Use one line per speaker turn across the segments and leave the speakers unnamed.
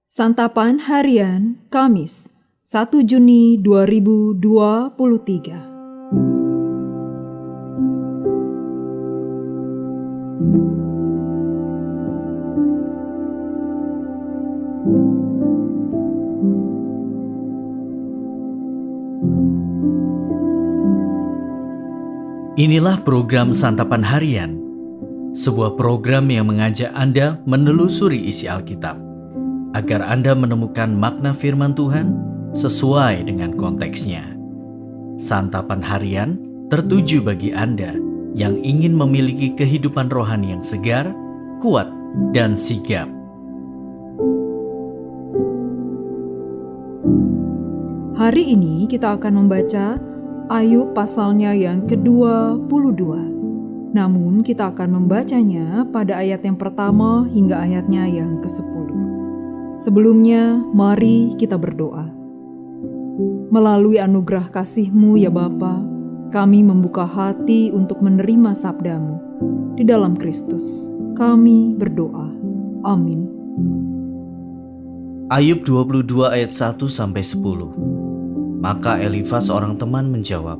Santapan Harian Kamis 1 Juni 2023.
Inilah program Santapan Harian, sebuah program yang mengajak Anda menelusuri isi Alkitab, agar Anda menemukan makna firman Tuhan sesuai dengan konteksnya. Santapan Harian tertuju bagi Anda yang ingin memiliki kehidupan rohani yang segar, kuat, dan sigap.
Hari ini kita akan membaca Ayub pasalnya yang ke-22. Namun kita akan membacanya pada ayat yang pertama hingga ayatnya yang ke-10. Sebelumnya, mari kita berdoa. Melalui anugerah kasih-Mu ya Bapa, kami membuka hati untuk menerima sabda-Mu. Di dalam Kristus, kami berdoa. Amin.
Ayub 22 ayat 1-10. Maka Elifas orang teman menjawab,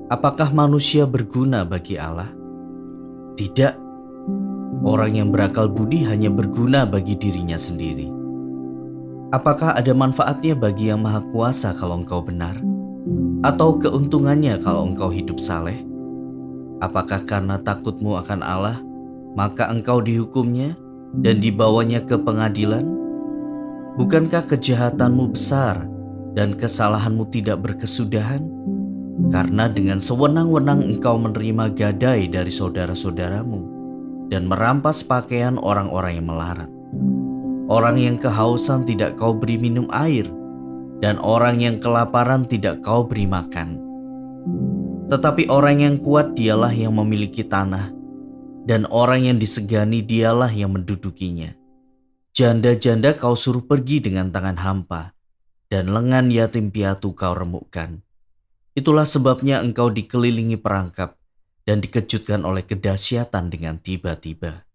apakah manusia berguna bagi Allah? Tidak, orang yang berakal budi hanya berguna bagi dirinya sendiri. Apakah ada manfaatnya bagi Yang Maha Kuasa kalau engkau benar? Atau keuntungannya kalau engkau hidup saleh? Apakah karena takutmu akan Allah, maka engkau dihukumnya dan dibawanya ke pengadilan? Bukankah kejahatanmu besar dan kesalahanmu tidak berkesudahan? Karena dengan sewenang-wenang engkau menerima gadai dari saudara-saudaramu dan merampas pakaian orang-orang yang melarat. Orang yang kehausan tidak kau beri minum air, dan orang yang kelaparan tidak kau beri makan. Tetapi orang yang kuat dialah yang memiliki tanah, dan orang yang disegani dialah yang mendudukinya. Janda-janda kau suruh pergi dengan tangan hampa, dan lengan yatim piatu kau remukkan. Itulah sebabnya engkau dikelilingi perangkap dan dikejutkan oleh kedahsyatan dengan tiba-tiba.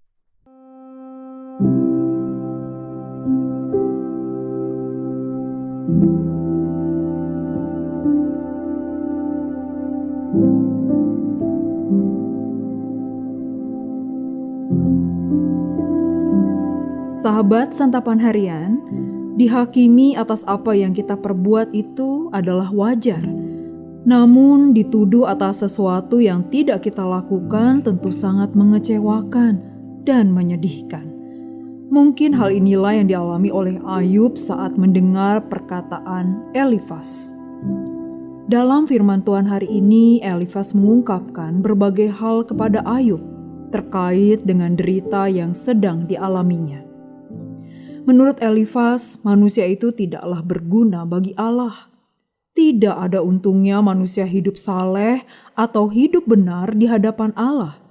Sahabat Santapan Harian, dihakimi atas apa yang kita perbuat itu adalah wajar. Namun dituduh atas sesuatu yang tidak kita lakukan tentu sangat mengecewakan dan menyedihkan. Mungkin hal inilah yang dialami oleh Ayub saat mendengar perkataan Elifas. Dalam firman Tuhan hari ini, Elifas mengungkapkan berbagai hal kepada Ayub terkait dengan derita yang sedang dialaminya. Menurut Elifas, manusia itu tidaklah berguna bagi Allah. Tidak ada untungnya manusia hidup saleh atau hidup benar di hadapan Allah.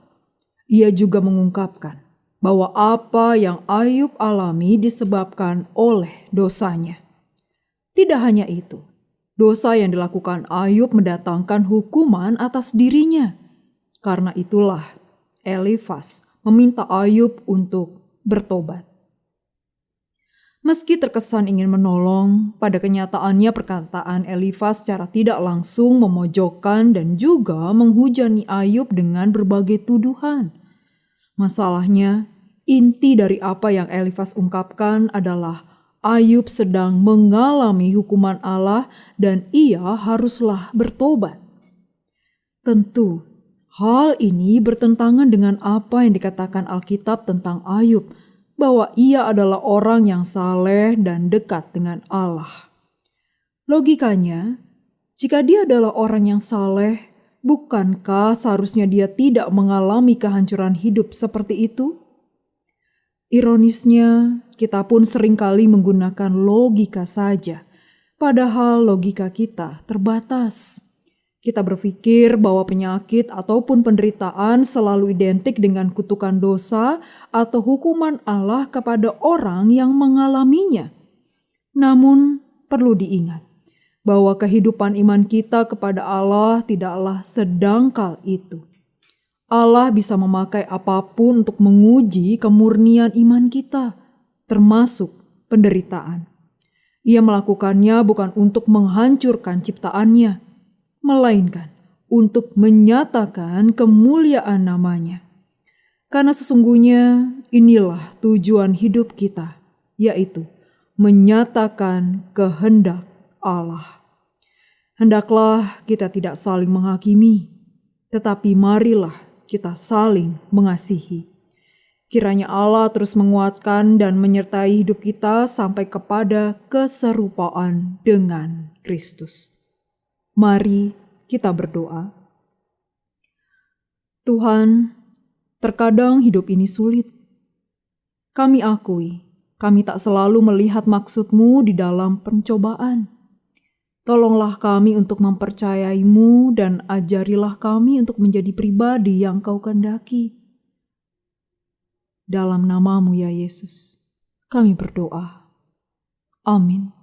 Ia juga mengungkapkan bahwa apa yang Ayub alami disebabkan oleh dosanya. Tidak hanya itu, dosa yang dilakukan Ayub mendatangkan hukuman atas dirinya. Karena itulah Elifas meminta Ayub untuk bertobat. Meski terkesan ingin menolong, pada kenyataannya perkataan Elifas secara tidak langsung memojokkan dan juga menghujani Ayub dengan berbagai tuduhan. Masalahnya, inti dari apa yang Elifas ungkapkan adalah Ayub sedang mengalami hukuman Allah dan ia haruslah bertobat. Tentu, hal ini bertentangan dengan apa yang dikatakan Alkitab tentang Ayub, bahwa ia adalah orang yang saleh dan dekat dengan Allah. Logikanya, jika dia adalah orang yang saleh, bukankah seharusnya dia tidak mengalami kehancuran hidup seperti itu? Ironisnya, kita pun seringkali menggunakan logika saja, padahal logika kita terbatas. Kita berpikir bahwa penyakit ataupun penderitaan selalu identik dengan kutukan dosa atau hukuman Allah kepada orang yang mengalaminya. Namun, perlu diingat bahwa kehidupan iman kita kepada Allah tidaklah sedangkal itu. Allah bisa memakai apapun untuk menguji kemurnian iman kita, termasuk penderitaan. Ia melakukannya bukan untuk menghancurkan ciptaannya, melainkan untuk menyatakan kemuliaan namanya. Karena sesungguhnya inilah tujuan hidup kita, yaitu menyatakan kehendak Allah. Hendaklah kita tidak saling menghakimi, tetapi marilah kita saling mengasihi. Kiranya Allah terus menguatkan dan menyertai hidup kita sampai kepada keserupaan dengan Kristus. Mari kita berdoa. Tuhan, terkadang hidup ini sulit. Kami akui, kami tak selalu melihat maksud-Mu di dalam pencobaan. Tolonglah kami untuk mempercayai-Mu dan ajarilah kami untuk menjadi pribadi yang Kau kehendaki. Dalam nama-Mu ya Yesus, kami berdoa. Amin.